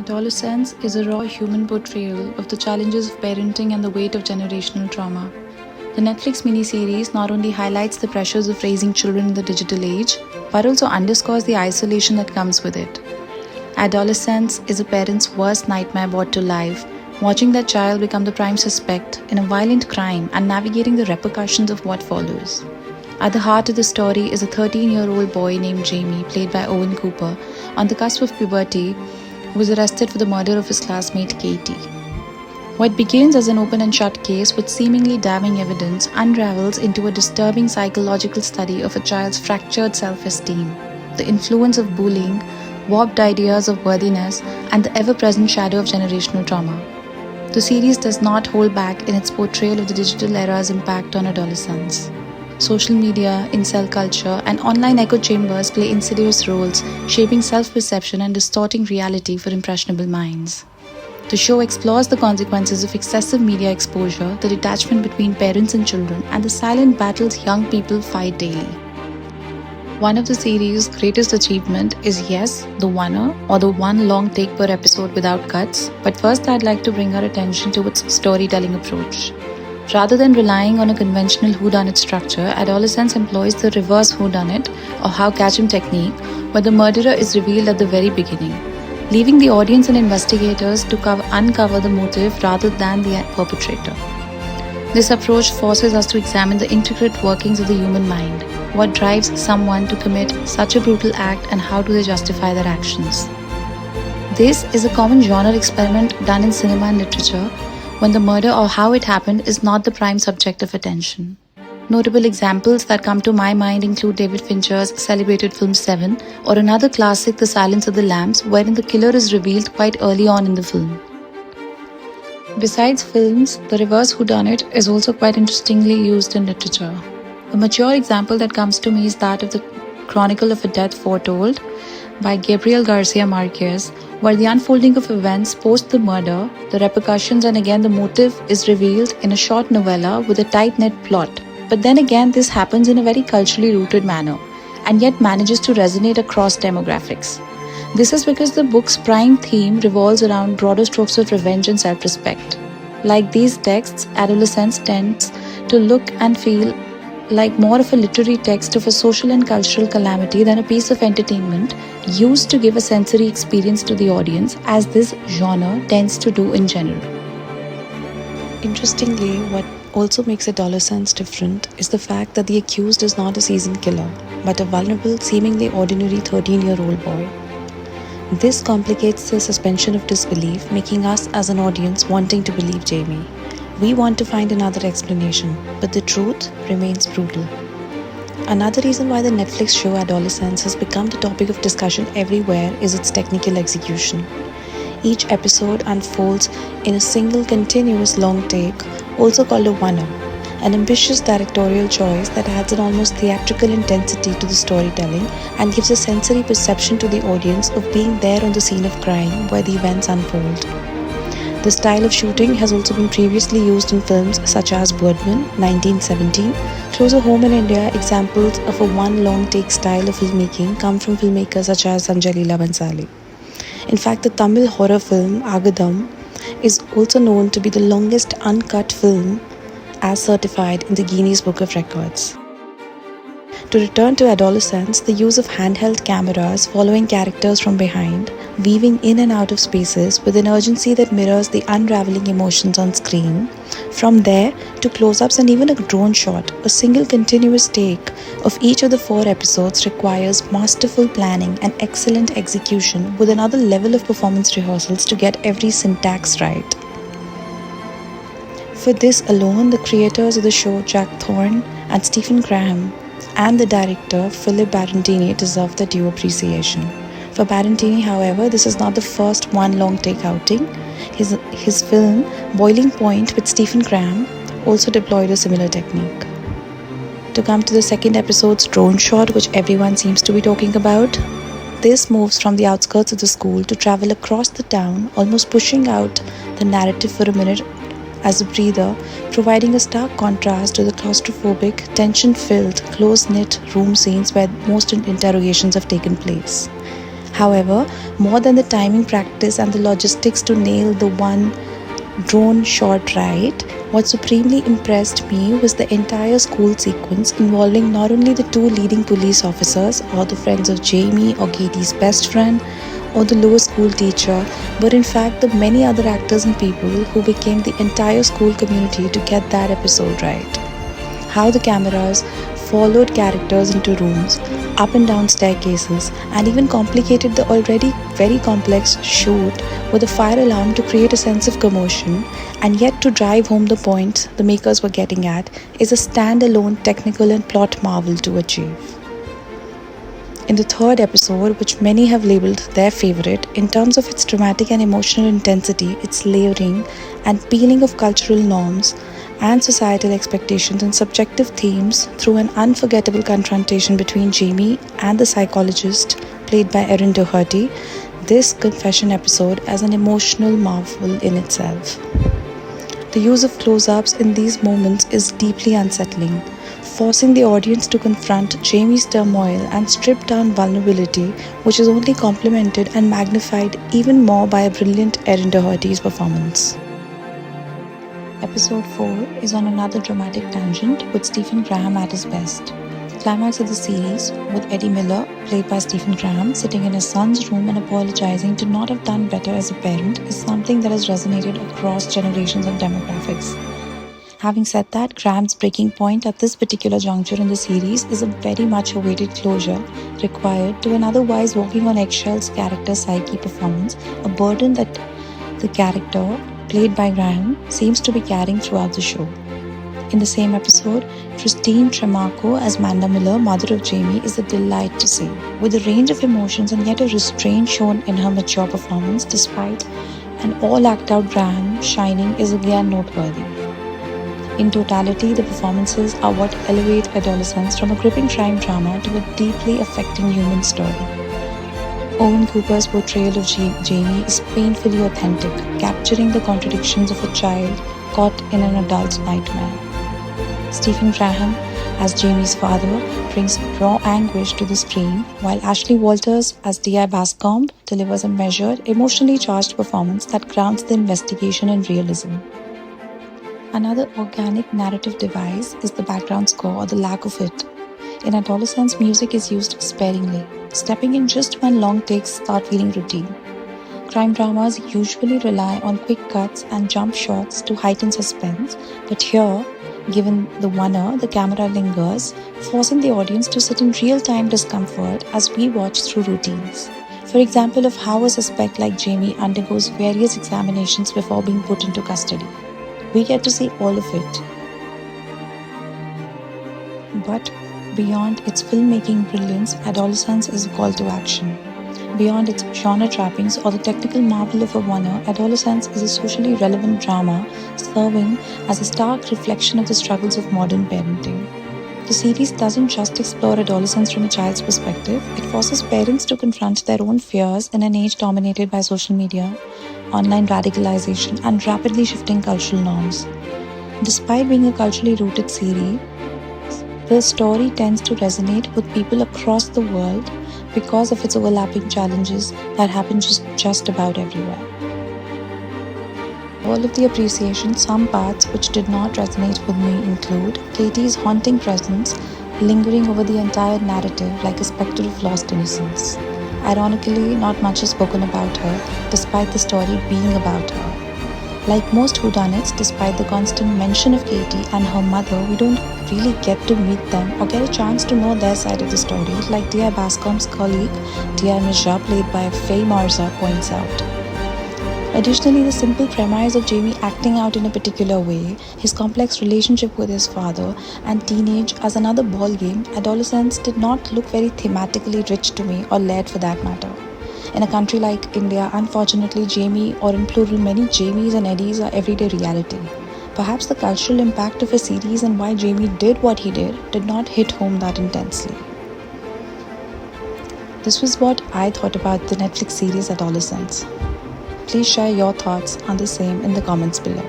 Adolescence is a raw human portrayal of the challenges of parenting and the weight of generational trauma. The Netflix miniseries not only highlights the pressures of raising children in the digital age, but also underscores the isolation that comes with it. Adolescence is a parent's worst nightmare brought to life, watching their child become the prime suspect in a violent crime and navigating the repercussions of what follows. At the heart of the story is a 13-year-old boy named Jamie, played by Owen Cooper, on the cusp of puberty, who was arrested for the murder of his classmate Katie. What begins as an open and shut case with seemingly damning evidence unravels into a disturbing psychological study of a child's fractured self-esteem, the influence of bullying, warped ideas of worthiness, and the ever-present shadow of generational trauma. The series does not hold back in its portrayal of the digital era's impact on adolescence. Social media, incel culture, and online echo chambers play insidious roles, shaping self-perception and distorting reality for impressionable minds. The show explores the consequences of excessive media exposure, the detachment between parents and children, and the silent battles young people fight daily. One of the series' greatest achievement is yes, the oneer, or the one long take per episode without cuts, but first I'd like to bring our attention to its storytelling approach. Rather than relying on a conventional whodunit structure, Adolescence employs the reverse whodunit or how catch 'em technique, where the murderer is revealed at the very beginning, leaving the audience and investigators to uncover the motive rather than the perpetrator. This approach forces us to examine the intricate workings of the human mind. What drives someone to commit such a brutal act and how do they justify their actions? This is a common genre experiment done in cinema and literature, when the murder or how it happened is not the prime subject of attention. Notable examples that come to my mind include David Fincher's celebrated film Seven, or another classic, The Silence of the Lambs, wherein the killer is revealed quite early on in the film. Besides films, the reverse whodunit is also quite interestingly used in literature. A mature example that comes to me is that of the Chronicle of a Death Foretold by Gabriel Garcia Marquez, where the unfolding of events post the murder, the repercussions, and again the motive is revealed in a short novella with a tight-knit plot. But then again, this happens in a very culturally rooted manner, and yet manages to resonate across demographics. This is because the book's prime theme revolves around broader strokes of revenge and self-respect. Like these texts, Adolescence tends to look and feel like more of a literary text of a social and cultural calamity than a piece of entertainment used to give a sensory experience to the audience, as this genre tends to do in general. Interestingly, what also makes Adolescence different is the fact that the accused is not a seasoned killer, but a vulnerable, seemingly ordinary 13-year-old boy. This complicates the suspension of disbelief, making us as an audience wanting to believe Jamie. We want to find another explanation, but the truth remains brutal. Another reason why the Netflix show Adolescence has become the topic of discussion everywhere is its technical execution. Each episode unfolds in a single continuous long take, also called a oneer, an ambitious directorial choice that adds an almost theatrical intensity to the storytelling and gives a sensory perception to the audience of being there on the scene of crime where the events unfold. The style of shooting has also been previously used in films such as Birdman, 1917. Closer home in India, examples of a one long take style of filmmaking come from filmmakers such as Sanjay Leela Bhansali. In fact, the Tamil horror film Agadam is also known to be the longest uncut film as certified in the Guinness Book of Records. To return to Adolescence, the use of handheld cameras following characters from behind, weaving in and out of spaces with an urgency that mirrors the unraveling emotions on screen. From there to close-ups and even a drone shot, a single continuous take of each of the 4 episodes requires masterful planning and excellent execution with another level of performance rehearsals to get every syntax right. For this alone, the creators of the show, Jack Thorne and Stephen Graham, and the director, Philip Barantini, deserve their due appreciation. For Barantini, however, this is not the first one long take outing. His film, Boiling Point with Stephen Graham, also deployed a similar technique. To come to the second episode's drone shot, which everyone seems to be talking about, this moves from the outskirts of the school to travel across the town, almost pushing out the narrative for a minute as a breather, providing a stark contrast to the claustrophobic, tension-filled, close-knit room scenes where most interrogations have taken place. However, more than the timing practice and the logistics to nail the one drone shot right, what supremely impressed me was the entire school sequence involving not only the two leading police officers or the friends of Jamie or Katie's best friend or the lower school teacher, but in fact the many other actors and people who became the entire school community to get that episode right. How the cameras followed characters into rooms, up and down staircases, and even complicated the already very complex shoot with a fire alarm to create a sense of commotion, and yet to drive home the point the makers were getting at, is a standalone technical and plot marvel to achieve. In the third episode, which many have labeled their favorite, in terms of its dramatic and emotional intensity, its layering and peeling of cultural norms and societal expectations and subjective themes through an unforgettable confrontation between Jamie and the psychologist played by Erin Doherty, this confession episode as an emotional marvel in itself. The use of close-ups in these moments is deeply unsettling, forcing the audience to confront Jamie's turmoil and stripped down vulnerability, which is only complemented and magnified even more by a brilliant Erin Doherty's performance. Episode 4 is on another dramatic tangent with Stephen Graham at his best. The climax of the series, with Eddie Miller, played by Stephen Graham, sitting in his son's room and apologizing to not have done better as a parent, is something that has resonated across generations and demographics. Having said that, Graham's breaking point at this particular juncture in the series is a very much awaited closure required to an otherwise walking on eggshells character psyche performance, a burden that the character, played by Graham, seems to be carrying throughout the show. In the same episode, Christine Tremarco as Manda Miller, mother of Jamie, is a delight to see, with a range of emotions and yet a restraint shown in her mature performance despite an all-act-out Graham shining is again noteworthy. In totality, the performances are what elevate adolescence from a gripping crime drama to a deeply affecting human story. Owen Cooper's portrayal of Jamie is painfully authentic, capturing the contradictions of a child caught in an adult's nightmare. Stephen Graham, as Jamie's father, brings raw anguish to the screen, while Ashley Walters, as D.I. Bascom, delivers a measured, emotionally charged performance that grounds the investigation in realism. Another organic narrative device is the background score or the lack of it. In adolescence, music is used sparingly. Stepping in just when long takes start feeling routine. Crime dramas usually rely on quick cuts and jump shots to heighten suspense, but here, given the oneer, the camera lingers, forcing the audience to sit in real-time discomfort as we watch through routines. For example, of how a suspect like Jamie undergoes various examinations before being put into custody. We get to see all of it. But beyond its filmmaking brilliance, Adolescence is a call to action. Beyond its genre trappings or the technical marvel of a oneer, Adolescence is a socially relevant drama serving as a stark reflection of the struggles of modern parenting. The series doesn't just explore adolescence from a child's perspective, it forces parents to confront their own fears in an age dominated by social media, online radicalization, and rapidly shifting cultural norms. Despite being a culturally rooted series, the story tends to resonate with people across the world because of its overlapping challenges that happen just about everywhere. All of the appreciation, some parts which did not resonate with me include Katie's haunting presence lingering over the entire narrative like a spectre of lost innocence. Ironically, not much is spoken about her, despite the story being about her. Like most whodunits, despite the constant mention of Katie and her mother, we don't really get to meet them or get a chance to know their side of the story, like D.I. Bascom's colleague, D.I. Mishra, played by Faye Marza, points out. Additionally, the simple premise of Jamie acting out in a particular way, his complex relationship with his father, and teenage as another ballgame, Adolescence did not look very thematically rich to me, or layered for that matter. In a country like India, unfortunately, Jamie, or in plural many Jamies and Eddies, are everyday reality. Perhaps the cultural impact of a series and why Jamie did what he did not hit home that intensely. This was what I thought about the Netflix series Adolescence. Please share your thoughts on the same in the comments below.